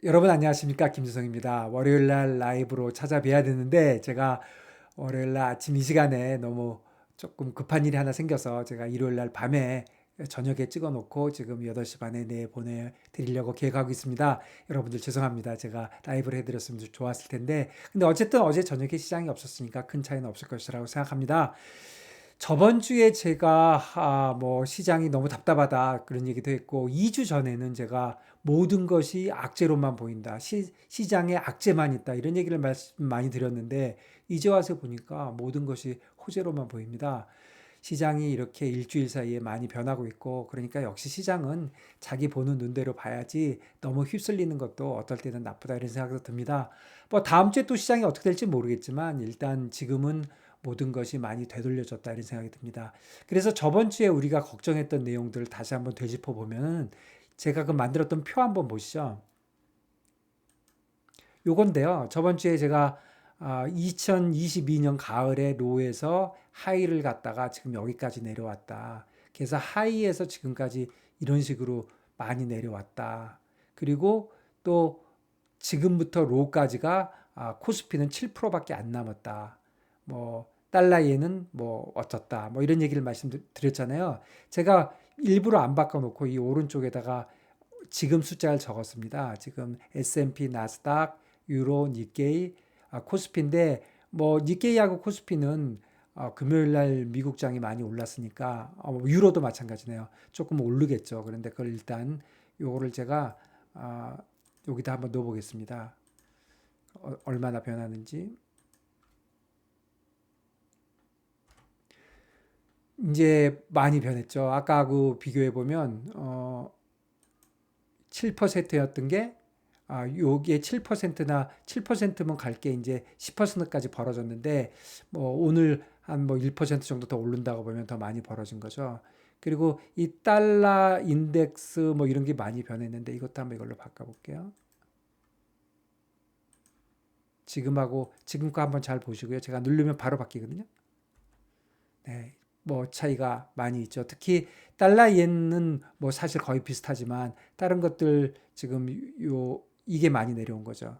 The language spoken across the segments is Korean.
여러분 안녕하십니까? 김주성입니다. 월요일 날 라이브로 찾아뵈야 되는데 제가 월요일 날 아침 이 시간에 너무 조금 급한 일이 하나 생겨서 제가 일요일 날 밤에 저녁에 찍어 놓고 지금 8시 반에 보내드리려고 계획하고 있습니다. 여러분들 죄송합니다. 제가 라이브를 해드렸으면 좋았을 텐데 근데 어쨌든 어제 저녁에 시장이 없었으니까 큰 차이는 없을 것이라고 생각합니다. 저번 주에 제가 뭐 시장이 너무 답답하다 그런 얘기도 했고 2주 전에는 제가 모든 것이 악재로만 보인다. 시장에 악재만 있다. 이런 얘기를 말씀 많이 드렸는데 이제 와서 보니까 모든 것이 호재로만 보입니다. 시장이 이렇게 일주일 사이에 많이 변하고 있고 그러니까 역시 시장은 자기 보는 눈대로 봐야지 너무 휩쓸리는 것도 어떨 때는 나쁘다 이런 생각도 듭니다. 뭐 다음 주에 또 시장이 어떻게 될지 모르겠지만 일단 지금은 모든 것이 많이 되돌려졌다 이런 생각이 듭니다. 그래서 저번 주에 우리가 걱정했던 내용들을 다시 한번 되짚어 보면은 제가 그 만들었던 표 한번 보시죠. 요건데요. 저번 주에 제가 2022년 가을에 로에서 하이를 갔다가 지금 여기까지 내려왔다. 그래서 하이에서 지금까지 이런 식으로 많이 내려왔다. 그리고 또 지금부터 로까지가 코스피는 7%밖에 안 남았다. 뭐 달러예는 뭐 어쩌다. 뭐 이런 얘기를 말씀드렸잖아요. 제가 일부러 안 바꿔놓고 이 오른쪽에다가 지금 숫자를 적었습니다. 지금 S&P, 나스닥, 유로, 니케이, 코스피인데 뭐 니케이하고 코스피는 금요일 날 미국장이 많이 올랐으니까 유로도 마찬가지네요. 조금 오르겠죠. 그런데 그걸 일단 요거를 제가 여기다 한번 넣어 보겠습니다. 얼마나 변하는지. 이제 많이 변했죠. 아까하고 비교해 보면 7%였던 게 요게 7%나 7%면 갈게 이제 10%까지 벌어졌는데 뭐 오늘 한 뭐 1% 정도 더 오른다고 보면 더 많이 벌어진 거죠. 그리고 이 달러 인덱스 뭐 이런 게 많이 변했는데 이것도 한번 이걸로 바꿔 볼게요. 지금하고 지금 거 한번 잘 보시고요. 제가 누르면 바로 바뀌거든요. 네. 뭐 차이가 많이 있죠. 특히 달러 이엔은 뭐 사실 거의 비슷하지만 다른 것들 지금 이게 많이 내려온 거죠.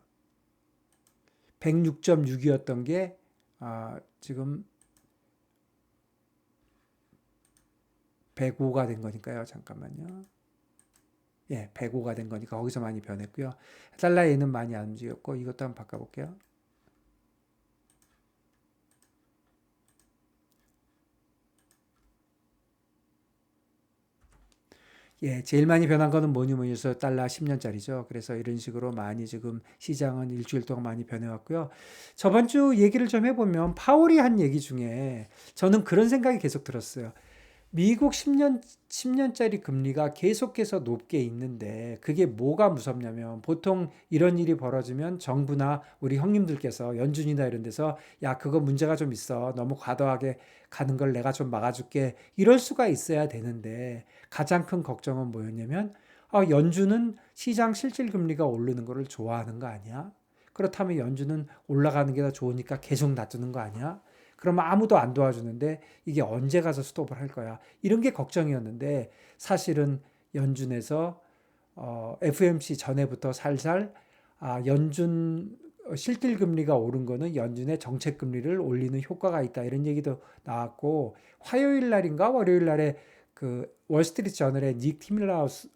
106.6이었던 게 지금 105가 된 거니까요. 잠깐만요. 예, 105가 된 거니까 거기서 많이 변했고요. 달러에는 많이 안 움직였고 이것도 한번 바꿔볼게요. 예, 제일 많이 변한 거는 뭐니 뭐니 해서 달러 10년짜리죠. 그래서 이런 식으로 많이 지금 시장은 일주일 동안 많이 변해왔고요. 저번 주 얘기를 좀 해보면 파월이 한 얘기 중에 저는 그런 생각이 계속 들었어요. 미국 10년짜리 금리가 계속해서 높게 있는데 그게 뭐가 무섭냐면 보통 이런 일이 벌어지면 정부나 우리 형님들께서 연준이나 이런 데서 야, 그거 문제가 좀 있어. 너무 과도하게 가는 걸 내가 좀 막아줄게. 이럴 수가 있어야 되는데 가장 큰 걱정은 뭐였냐면 연준은 시장 실질 금리가 오르는 거를 좋아하는 거 아니야? 그렇다면 연준은 올라가는 게 더 좋으니까 계속 놔두는 거 아니야? 그러면 아무도 안 도와주는데 이게 언제 가서 스톱을 할 거야? 이런 게 걱정이었는데 사실은 연준에서 FOMC 전에부터 살살 연준 실질 금리가 오른 거는 연준의 정책 금리를 올리는 효과가 있다 이런 얘기도 나왔고 화요일 날인가 월요일 날에 그 월스트리트 저널의 닉 티밀하우스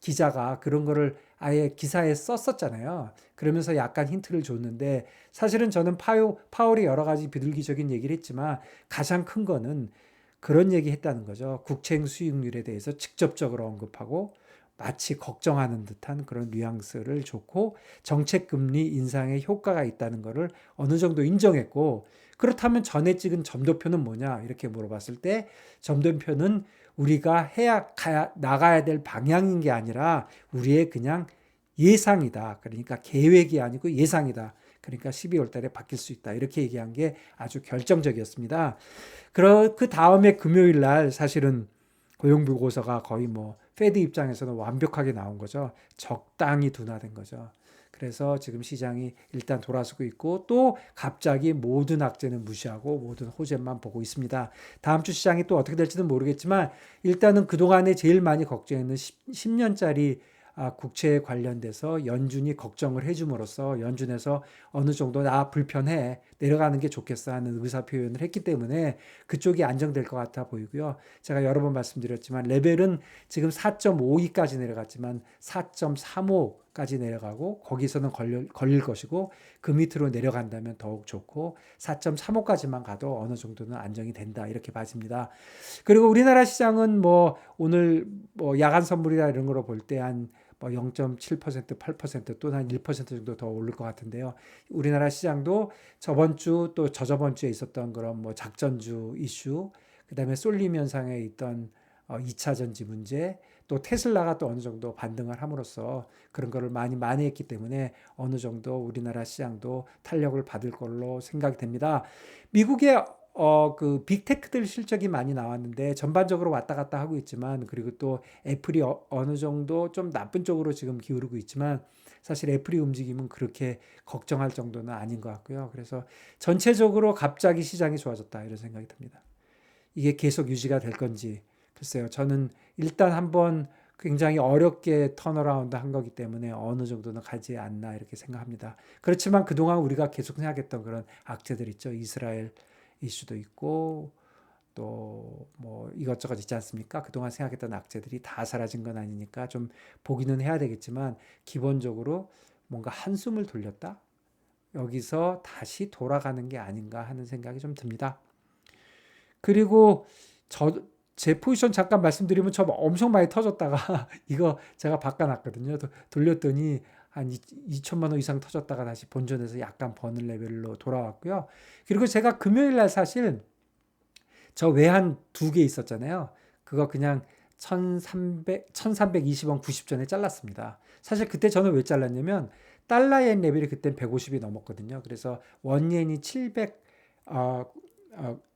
기자가 그런 거를 아예 기사에 썼었잖아요. 그러면서 약간 힌트를 줬는데 사실은 저는 파월이 여러 가지 비둘기적인 얘기를 했지만 가장 큰 거는 그런 얘기 했다는 거죠. 국채 수익률에 대해서 직접적으로 언급하고 마치 걱정하는 듯한 그런 뉘앙스를 줬고 정책 금리 인상에 효과가 있다는 것을 어느 정도 인정했고 그렇다면 전에 찍은 점도표는 뭐냐 이렇게 물어봤을 때 점도표는 우리가 나가야 될 방향인 게 아니라 우리의 그냥 예상이다. 그러니까 계획이 아니고 예상이다. 그러니까 12월 달에 바뀔 수 있다. 이렇게 얘기한 게 아주 결정적이었습니다. 그 다음에 금요일 날 사실은 고용보고서가 거의 뭐 페드 입장에서는 완벽하게 나온 거죠. 적당히 둔화된 거죠. 그래서 지금 시장이 일단 돌아서고 있고 또 갑자기 모든 악재는 무시하고 모든 호재만 보고 있습니다. 다음 주 시장이 또 어떻게 될지는 모르겠지만 일단은 그동안에 제일 많이 걱정했는 10년짜리 국채에 관련돼서 연준이 걱정을 해줌으로써 연준에서 어느 정도 불편해 내려가는 게 좋겠어 하는 의사 표현을 했기 때문에 그쪽이 안정될 것 같아 보이고요. 제가 여러 번 말씀드렸지만 레벨은 지금 4.52까지 내려갔지만 4.35까지 내려가고 거기서는 걸릴 것이고 그 밑으로 내려간다면 더욱 좋고 4.35까지만 가도 어느 정도는 안정이 된다 이렇게 봐집니다. 그리고 우리나라 시장은 뭐 오늘 뭐 야간 선물이나 이런 거로 볼 때 한 뭐 0.7%, 8% 또는 한 1% 정도 더 오를 것 같은데요. 우리나라 시장도 저번 주 또 저저번 주에 있었던 그런 뭐 작전주 이슈, 그다음에 쏠림 현상에 있던 2차 전지 문제, 또 테슬라가 또 어느 정도 반등을 함으로써 그런 거를 많이 만회했기 때문에 어느 정도 우리나라 시장도 탄력을 받을 걸로 생각이 됩니다. 미국의 그 빅테크들 실적이 많이 나왔는데 전반적으로 왔다 갔다 하고 있지만, 그리고 또 애플이 어느 정도 좀 나쁜 쪽으로 지금 기울고 있지만 사실 애플이 움직임은 그렇게 걱정할 정도는 아닌 것 같고요. 그래서 전체적으로 갑자기 시장이 좋아졌다 이런 생각이 듭니다. 이게 계속 유지가 될 건지 글쎄요. 저는 일단 한번 굉장히 어렵게 턴어라운드 한 거기 때문에 어느 정도는 가지 않나 이렇게 생각합니다. 그렇지만 그동안 우리가 계속 생각했던 그런 악재들 있죠. 이스라엘 이슈도 있고 또 뭐 이것저것 있지 않습니까? 그동안 생각했던 악재들이 다 사라진 건 아니니까 좀 보기는 해야 되겠지만 기본적으로 뭔가 한숨을 돌렸다? 여기서 다시 돌아가는 게 아닌가 하는 생각이 좀 듭니다. 그리고 제 포지션 잠깐 말씀드리면 저 엄청 많이 터졌다가 이거 제가 바꿔놨거든요. 돌렸더니 한 2천만 원 이상 터졌다가 다시 본전에서 약간 버는 레벨로 돌아왔고요. 그리고 제가 금요일 날 사실 저 외환 두 개 있었잖아요. 그거 그냥 1320원 90전에 잘랐습니다. 사실 그때 저는 왜 잘랐냐면 달러엔 레벨이 그때 150이 넘었거든요. 그래서 원옌이 700,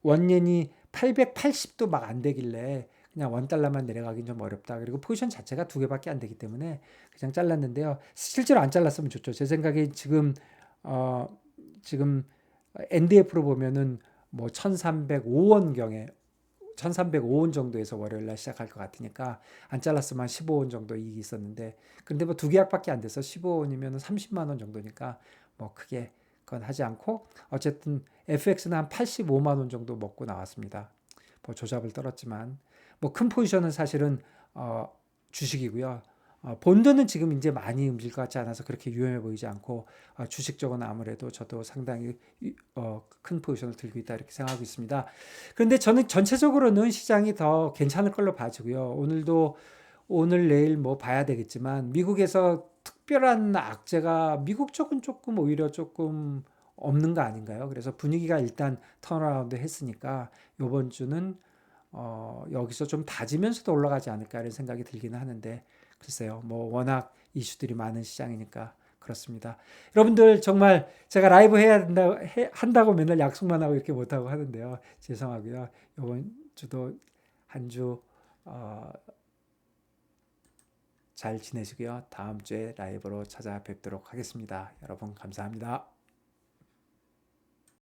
원옌이 880도 막 안 되길래 그냥 원 달러만 내려가긴 좀 어렵다. 그리고 포지션 자체가 두 개밖에 안 되기 때문에 그냥 잘랐는데요. 실제로 안 잘랐으면 좋죠. 제 생각에 지금 NDF로 보면은 뭐 1305원 경에 1305원 정도에서 월요일 날 시작할 것 같으니까 안 잘랐으면 15원 정도 이익이 있었는데, 근데 뭐 두 계약밖에 안 돼서 15원이면 30만 원 정도니까 뭐 크게 그건 하지 않고 어쨌든 FX는 한 85만 원 정도 먹고 나왔습니다. 뭐 조잡을 떨었지만 뭐 큰 포지션은 사실은 주식이고요. 본드는 지금 이제 많이 움직일 것 같지 않아서 그렇게 위험해 보이지 않고 주식 쪽은 아무래도 저도 상당히 큰 포지션을 들고 있다 이렇게 생각하고 있습니다. 그런데 저는 전체적으로는 시장이 더 괜찮을 걸로 봐지고요. 오늘 내일 뭐 봐야 되겠지만 미국에서 특별한 악재가 미국 쪽은 조금 오히려 조금 없는 거 아닌가요? 그래서 분위기가 일단 턴어라운드 했으니까 이번 주는 여기서 좀 다지면서도 올라가지 않을까 이런 생각이 들기는 하는데 글쎄요. 뭐 워낙 이슈들이 많은 시장이니까 그렇습니다. 여러분들 정말 제가 라이브 한다고 맨날 약속만 하고 이렇게 못하고 하는데요. 죄송하고요. 이번 주도 한 주 잘 지내시고요. 다음 주에 라이브로 찾아뵙도록 하겠습니다. 여러분 감사합니다.